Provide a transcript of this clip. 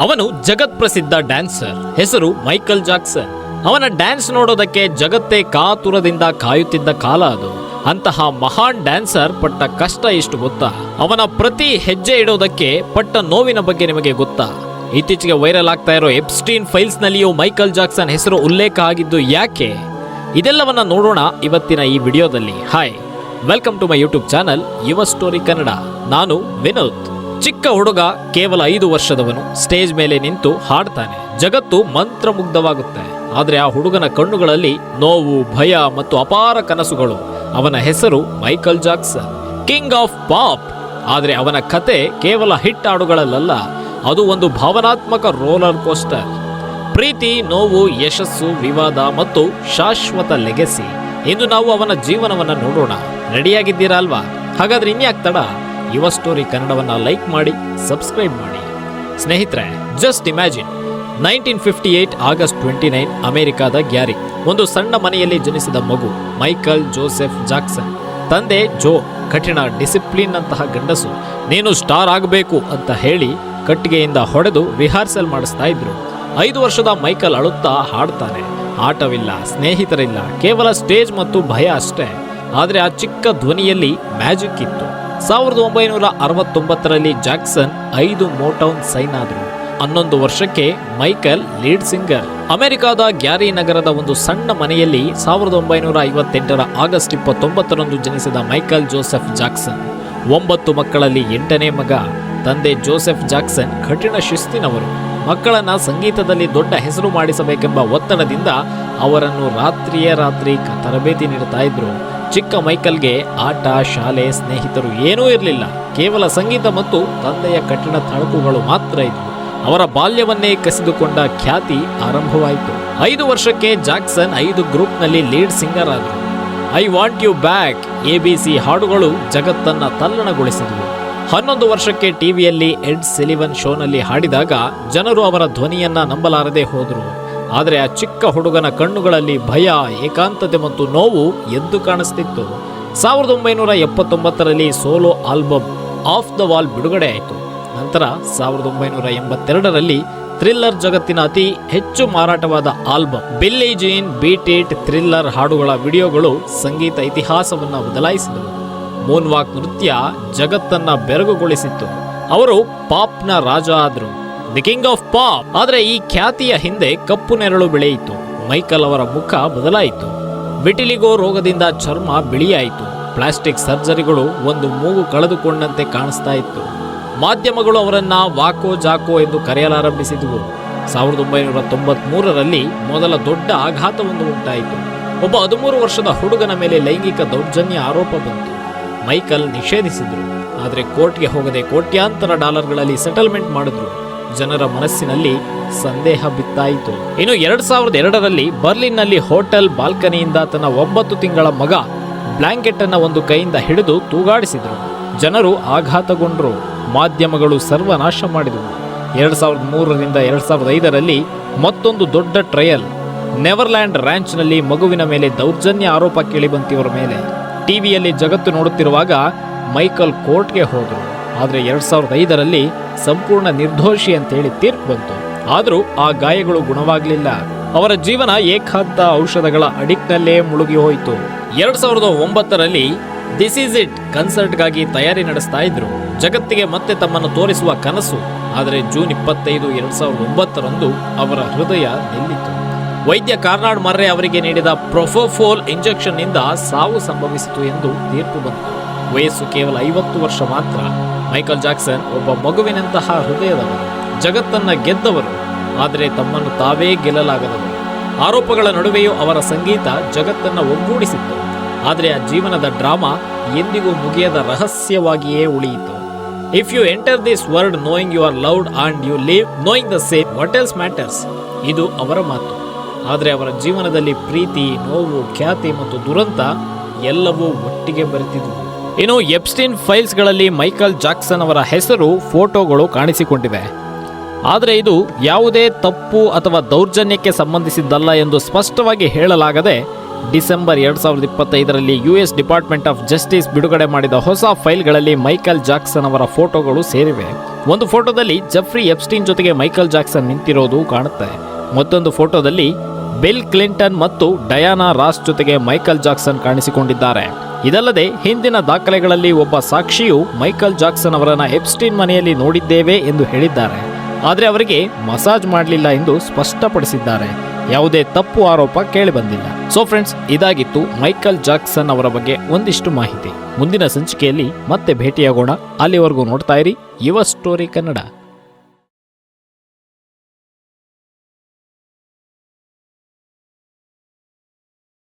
ಅವನು ಜಗತ್ಪ್ರಸಿದ್ಧ ಡ್ಯಾನ್ಸರ್, ಹೆಸರು ಮೈಕಲ್ ಜಾಕ್ಸನ್. ಅವನ ಡ್ಯಾನ್ಸ್ ನೋಡೋದಕ್ಕೆ ಜಗತ್ತೇ ಕಾತುರದಿಂದ ಕಾಯುತ್ತಿದ್ದ ಕಾಲ ಅದು. ಅಂತಹ ಮಹಾನ್ ಡ್ಯಾನ್ಸರ್ ಪಟ್ಟ ಕಷ್ಟ ಎಷ್ಟು ಗೊತ್ತಾ? ಅವನ ಪ್ರತಿ ಹೆಜ್ಜೆ ಇಡೋದಕ್ಕೆ ಪಟ್ಟ ನೋವಿನ ಬಗ್ಗೆ ನಿಮಗೆ ಗೊತ್ತಾ? ಇತ್ತೀಚೆಗೆ ವೈರಲ್ ಆಗ್ತಾ ಇರೋ ಎಪ್ಸ್ಟೀನ್ ಫೈಲ್ಸ್ ನಲ್ಲಿಯೂ ಮೈಕಲ್ ಜಾಕ್ಸನ್ ಹೆಸರು ಉಲ್ಲೇಖ ಆಗಿದ್ದು ಯಾಕೆ? ಇದೆಲ್ಲವನ್ನ ನೋಡೋಣ ಇವತ್ತಿನ ಈ ವಿಡಿಯೋದಲ್ಲಿ. Hi, welcome to my YouTube channel Yuva Story Kannada. ನಾನು ವಿನೋದ್. ಚಿಕ್ಕ ಹುಡುಗ, ಕೇವಲ 5 ವರ್ಷದವನು, ಸ್ಟೇಜ್ ಮೇಲೆ ನಿಂತು ಹಾಡ್ತಾನೆ. ಜಗತ್ತು ಮಂತ್ರಮುಗ್ಧವಾಗುತ್ತೆ. ಆದ್ರೆ ಆ ಹುಡುಗನ ಕಣ್ಣುಗಳಲ್ಲಿ ನೋವು, ಭಯ ಮತ್ತು ಅಪಾರ ಕನಸುಗಳು. ಅವನ ಹೆಸರು Michael Jackson, king of pop. ಆದ್ರೆ ಅವನ ಕತೆ ಕೇವಲ ಹಿಟ್ ಹಾಡುಗಳಲ್ಲ, ಅದು ಒಂದು ಭಾವನಾತ್ಮಕ ರೋಲರ್ ಕೋಸ್ಟರ್. ಪ್ರೀತಿ, ನೋವು, ಯಶಸ್ಸು, ವಿವಾದ ಮತ್ತು ಶಾಶ್ವತ ಲೆಗೆಸಿ. ಇಂದು ನಾವು ಅವನ ಜೀವನವನ್ನ ನೋಡೋಣ. ರೆಡಿಯಾಗಿದ್ದೀರಾ ಅಲ್ವಾ? ಹಾಗಾದ್ರೆ ಇನ್ಯಾಕ್ ತಡ? ಯುವ ಸ್ಟೋರಿ ಕನ್ನಡವನ್ನ ಲೈಕ್ ಮಾಡಿ, ಸಬ್ಸ್ಕ್ರೈಬ್ ಮಾಡಿ. ಸ್ನೇಹಿತರೆ, ಜಸ್ಟ್ ಇಮ್ಯಾಜಿನ್, 1958 ಆಗಸ್ಟ್ 29 ಅಮೆರಿಕಾದ ಗ್ಯಾರಿ, ಒಂದು ಸಣ್ಣ ಮನೆಯಲ್ಲಿ ಜನಿಸಿದ ಮಗು ಮೈಕಲ್ ಜೋಸೆಫ್ ಜಾಕ್ಸನ್. ತಂದೆ ಜೋ ಕಠಿಣ ಡಿಸಿಪ್ಲಿನ್ ಅಂತಹ ಗಂಡಸು. ನೀನು ಸ್ಟಾರ್ ಆಗಬೇಕು ಅಂತ ಹೇಳಿ ಕಟ್ಟಿಗೆಯಿಂದ ಹೊಡೆದು ರಿಹಾರ್ಸಲ್ ಮಾಡಿಸ್ತಾ ಇದ್ರು. 5 ವರ್ಷದ ಮೈಕಲ್ ಅಳುತ್ತಾ ಹಾಡ್ತಾನೆ. ಆಟವಿಲ್ಲ, ಸ್ನೇಹಿತರಿಲ್ಲ, ಕೇವಲ ಸ್ಟೇಜ್ ಮತ್ತು ಭಯ ಅಷ್ಟೇ. ಆದರೆ ಆ ಚಿಕ್ಕ ಧ್ವನಿಯಲ್ಲಿ ಮ್ಯಾಜಿಕ್ ಇತ್ತು. 1969ರಲ್ಲಿ ಜಾಕ್ಸನ್ 5 ಮೋಟೌನ್ ಸೈನ್ ಆದ್ರು. 11 ವರ್ಷಕ್ಕೆ ಮೈಕಲ್ ಲೀಡ್ ಸಿಂಗರ್. ಅಮೆರಿಕಾದ ಗ್ಯಾರಿ ನಗರದ ಒಂದು ಸಣ್ಣ ಮನೆಯಲ್ಲಿ 1958ರ ಆಗಸ್ಟ್ 29ರಂದು ಜನಿಸಿದ ಮೈಕಲ್ ಜೋಸೆಫ್ ಜಾಕ್ಸನ್ 9 ಮಕ್ಕಳಲ್ಲಿ 8ನೇ ಮಗ. ತಂದೆ ಜೋಸೆಫ್ ಜಾಕ್ಸನ್ ಕಠಿಣ ಶಿಸ್ತಿನವರು. ಮಕ್ಕಳನ್ನ ಸಂಗೀತದಲ್ಲಿ ದೊಡ್ಡ ಹೆಸರು ಮಾಡಿಸಬೇಕೆಂಬ ಒತ್ತಡದಿಂದ ಅವರನ್ನು ರಾತ್ರಿಯೇ ರಾತ್ರಿ ತರಬೇತಿ ನೀಡುತ್ತಾ ಇದ್ರು. ಚಿಕ್ಕ ಮೈಕಲ್ಗೆ ಆಟ, ಶಾಲೆ, ಸ್ನೇಹಿತರು ಏನೂ ಇರಲಿಲ್ಲ. ಕೇವಲ ಸಂಗೀತ ಮತ್ತು ತಂದೆಯ ಕಠಿಣ ತಳಕುಗಳು ಮಾತ್ರ ಇದ್ವು. ಅವರ ಬಾಲ್ಯವನ್ನೇ ಕಸಿದುಕೊಂಡ ಖ್ಯಾತಿ ಆರಂಭವಾಯಿತು. 5 ವರ್ಷಕ್ಕೆ ಜಾಕ್ಸನ್ 5 ಗ್ರೂಪ್ನಲ್ಲಿ ಲೀಡ್ ಸಿಂಗರ್ ಆದರು. I want you back, ABC ಹಾಡುಗಳು ಜಗತ್ತನ್ನ ತಲ್ಲಣಗೊಳಿಸಿದವು. 11 ವರ್ಷಕ್ಕೆ ಟಿವಿಯಲ್ಲಿ ಎಡ್ ಸೆಲಿವನ್ ಶೋನಲ್ಲಿ ಹಾಡಿದಾಗ ಜನರು ಅವರ ಧ್ವನಿಯನ್ನ ನಂಬಲಾರದೆ ಹೋದರು. ಆದರೆ ಆ ಚಿಕ್ಕ ಹುಡುಗನ ಕಣ್ಣುಗಳಲ್ಲಿ ಭಯ, ಏಕಾಂತತೆ ಮತ್ತು ನೋವು ಎದ್ದು ಕಾಣಿಸ್ತಿತ್ತು. 1979ರಲ್ಲಿ solo album off the wall ಬಿಡುಗಡೆ ಆಯಿತು. ನಂತರ 1982ರಲ್ಲಿ ಥ್ರಿಲ್ಲರ್ ಜಗತ್ತಿನ ಅತಿ ಹೆಚ್ಚು ಮಾರಾಟವಾದ album Billie Jean beat it thriller ಹಾಡುಗಳ ವಿಡಿಯೋಗಳು ಸಂಗೀತ ಇತಿಹಾಸವನ್ನು ಬದಲಾಯಿಸಿದವು. ಮೂನ್ ವಾಕ್ ನೃತ್ಯ ಜಗತ್ತನ್ನ ಬೆರಗುಗೊಳಿಸಿತ್ತು. ಅವರು ಪಾಪ್ನ ರಾಜ ಆದ್ರು, ದಿ ಕಿಂಗ್ ಆಫ್ ಪಾಪ್. ಆದ್ರೆ ಈ ಖ್ಯಾತಿಯ ಹಿಂದೆ ಕಪ್ಪು ನೆರಳು ಬೆಳೆಯಿತು. ಮೈಕಲ್ ಅವರ ಮುಖ ಬದಲಾಯಿತು. ವಿಟಿಲಿಗೋ ರೋಗದಿಂದ ಚರ್ಮ ಬಿಳಿಯಾಯಿತು. ಪ್ಲಾಸ್ಟಿಕ್ ಸರ್ಜರಿಗಳು ಒಂದು ಮೂಗು ಕಳೆದುಕೊಂಡಂತೆ ಕಾಣಿಸ್ತಾ ಇತ್ತು. ಮಾಧ್ಯಮಗಳು ಅವರನ್ನ ವಾಕೋ ಜಾಕೋ ಎಂದು ಕರೆಯಲಾರಂಭಿಸಿದವು. 1993ರಲ್ಲಿ ಮೊದಲ ದೊಡ್ಡ ಆಘಾತವೊಂದು ಉಂಟಾಯಿತು. ಒಬ್ಬ 13 ವರ್ಷದ ಹುಡುಗನ ಮೇಲೆ ಲೈಂಗಿಕ ದೌರ್ಜನ್ಯ ಆರೋಪ ಬಂತು. ಮೈಕಲ್ ನಿಷೇಧಿಸಿದ್ರು. ಆದರೆ ಕೋರ್ಟ್ಗೆ ಹೋಗದೆ ಕೋಟ್ಯಾಂತರ ಡಾಲರ್ಗಳಲ್ಲಿ ಸೆಟಲ್ಮೆಂಟ್ ಮಾಡಿದ್ರು. ಜನರ ಮನಸ್ಸಿನಲ್ಲಿ ಸಂದೇಹ ಬಿತ್ತಾಯಿತು. ಇನ್ನು 2002ರಲ್ಲಿ ಬರ್ಲಿನ್ನಲ್ಲಿ ಹೋಟೆಲ್ ಬಾಲ್ಕನಿಯಿಂದ ತನ್ನ 9 ತಿಂಗಳ ಮಗ ಬ್ಲಾಂಕೆಟ್ ಅನ್ನ ಒಂದು ಕೈಯಿಂದ ಹಿಡಿದು ತೂಗಾಡಿಸಿದ್ರು. ಜನರು ಆಘಾತಗೊಂಡ್ರು. ಮಾಧ್ಯಮಗಳು ಸರ್ವನಾಶ ಮಾಡಿದವು. 2003ರಿಂದ 2005ರಲ್ಲಿ ಮತ್ತೊಂದು ದೊಡ್ಡ ಟ್ರಯಲ್. ನೆವರ್ಲ್ಯಾಂಡ್ ರ್ಯಾಂಚ್ನಲ್ಲಿ ಮಗುವಿನ ಮೇಲೆ ದೌರ್ಜನ್ಯ ಆರೋಪ ಕೇಳಿಬಂತಿಯವರ ಮೇಲೆ. ಟಿವಿಯಲ್ಲಿ ಜಗತ್ತು ನೋಡುತ್ತಿರುವಾಗ ಮೈಕಲ್ ಕೋರ್ಟ್ಗೆ ಹೋದರು. ಆದರೆ 2005ರಲ್ಲಿ ಸಂಪೂರ್ಣ ನಿರ್ದೋಷಿ ಅಂತೇಳಿ ತೀರ್ಪು ಬಂತು. ಆದರೂ ಆ ಗಾಯಗಳು ಗುಣವಾಗಲಿಲ್ಲ. ಅವರ ಜೀವನ ಏಕಾಂತ ಔಷಧಗಳ ಅಡಿಕ್ಟ್ನಲ್ಲೇ ಮುಳುಗಿ ಹೋಯಿತು. 2009ರಲ್ಲಿ ದಿಸ್ ಈಸ್ ಇಟ್ ಕನ್ಸರ್ಟ್ಗಾಗಿ ತಯಾರಿ ನಡೆಸ್ತಾ ಇದ್ರು. ಜಗತ್ತಿಗೆ ಮತ್ತೆ ತಮ್ಮನ್ನು ತೋರಿಸುವ ಕನಸು. ಆದರೆ ಜೂನ್ 25, 2009ರಂದು ಅವರ ಹೃದಯ ನಿಲ್ಲಿತು. ವೈದ್ಯ ಕಾರ್ನಾಡ್ ಮರ್ರೆ ಅವರಿಗೆ ನೀಡಿದ ಪ್ರೊಫೋಫೋಲ್ ಇಂಜೆಕ್ಷನ್ ನಿಂದ ಸಾವು ಸಂಭವಿಸಿತು ಎಂದು ತೀರ್ಪು ಬಂತು. ವಯಸ್ಸು ಕೇವಲ 50 ವರ್ಷ ಮಾತ್ರ. ಮೈಕಲ್ ಜಾಕ್ಸನ್ ಒಬ್ಬ ಮಗುವಿನಂತಹ ಹೃದಯದವರು, ಜಗತ್ತನ್ನ ಗೆದ್ದವರು, ಆದರೆ ತಮ್ಮನ್ನು ತಾವೇ ಗೆಲ್ಲಲಾಗದವರು. ಆರೋಪಗಳ ನಡುವೆಯೂ ಅವರ ಸಂಗೀತ ಜಗತ್ತನ್ನ ಒಗ್ಗೂಡಿಸಿತ್ತು. ಆದರೆ ಆ ಜೀವನದ ಡ್ರಾಮಾ ಎಂದಿಗೂ ಮುಗಿಯದ ರಹಸ್ಯವಾಗಿಯೇ ಉಳಿಯಿತು. If you enter this world knowing you are loved and you leave knowing the same, what else matters. ಇದು ಅವರ ಮಾತು. ಆದರೆ ಅವರ ಜೀವನದಲ್ಲಿ ಪ್ರೀತಿ, ನೋವು, ಖ್ಯಾತಿ ಮತ್ತು ದುರಂತ ಎಲ್ಲವೂ ಒಟ್ಟಿಗೆ ಬರೆದಿದ್ದವು. ಇನ್ನು ಎಪ್ಸ್ಟೀನ್ ಫೈಲ್ಸ್ಗಳಲ್ಲಿ ಮೈಕಲ್ ಜಾಕ್ಸನ್ ಅವರ ಹೆಸರು, ಫೋಟೋಗಳು ಕಾಣಿಸಿಕೊಂಡಿವೆ. ಆದರೆ ಇದು ಯಾವುದೇ ತಪ್ಪು ಅಥವಾ ದೌರ್ಜನ್ಯಕ್ಕೆ ಸಂಬಂಧಿಸಿದ್ದಲ್ಲ ಎಂದು ಸ್ಪಷ್ಟವಾಗಿ ಹೇಳಲಾಗದೆ ಡಿಸೆಂಬರ್ 2025ರಲ್ಲಿ US ಡಿಪಾರ್ಟ್ಮೆಂಟ್ ಆಫ್ ಜಸ್ಟಿಸ್ ಬಿಡುಗಡೆ ಮಾಡಿದ ಹೊಸ ಫೈಲ್ಗಳಲ್ಲಿ ಮೈಕಲ್ ಜಾಕ್ಸನ್ ಅವರ ಫೋಟೋಗಳು ಸೇರಿವೆ. ಒಂದು ಫೋಟೋದಲ್ಲಿ ಜೆಫ್ರಿ ಎಪ್ಸ್ಟೀನ್ ಜೊತೆಗೆ ಮೈಕಲ್ ಜಾಕ್ಸನ್ ನಿಂತಿರೋದು ಕಾಣುತ್ತೆ. ಮತ್ತೊಂದು ಫೋಟೋದಲ್ಲಿ ಬಿಲ್ ಕ್ಲಿಂಟನ್ ಮತ್ತು ಡಯಾನಾ ರಾಸ್ ಜೊತೆಗೆ ಮೈಕಲ್ ಜಾಕ್ಸನ್ ಕಾಣಿಸಿಕೊಂಡಿದ್ದಾರೆ. ಇದಲ್ಲದೆ ಹಿಂದಿನ ದಾಖಲೆಗಳಲ್ಲಿ ಒಬ್ಬ ಸಾಕ್ಷಿಯು ಮೈಕಲ್ ಜಾಕ್ಸನ್ ಅವರನ್ನ ಎಪ್ಸ್ಟೀನ್ ಮನೆಯಲ್ಲಿ ನೋಡಿದ್ದೇವೆ ಎಂದು ಹೇಳಿದ್ದಾರೆ. ಆದರೆ ಅವರಿಗೆ ಮಸಾಜ್ ಮಾಡಲಿಲ್ಲ ಎಂದು ಸ್ಪಷ್ಟಪಡಿಸಿದ್ದಾರೆ. ಯಾವುದೇ ತಪ್ಪು ಆರೋಪ ಕೇಳಿಬಂದಿಲ್ಲ. ಸೊ ಫ್ರೆಂಡ್ಸ್, ಇದಾಗಿತ್ತು ಮೈಕಲ್ ಜಾಕ್ಸನ್ ಅವರ ಬಗ್ಗೆ ಒಂದಿಷ್ಟು ಮಾಹಿತಿ. ಮುಂದಿನ ಸಂಚಿಕೆಯಲ್ಲಿ ಮತ್ತೆ ಭೇಟಿಯಾಗೋಣ. ಅಲ್ಲಿವರೆಗೂ ನೋಡ್ತಾ ಇರಿ ಯುವ ಸ್ಟೋರಿ ಕನ್ನಡ.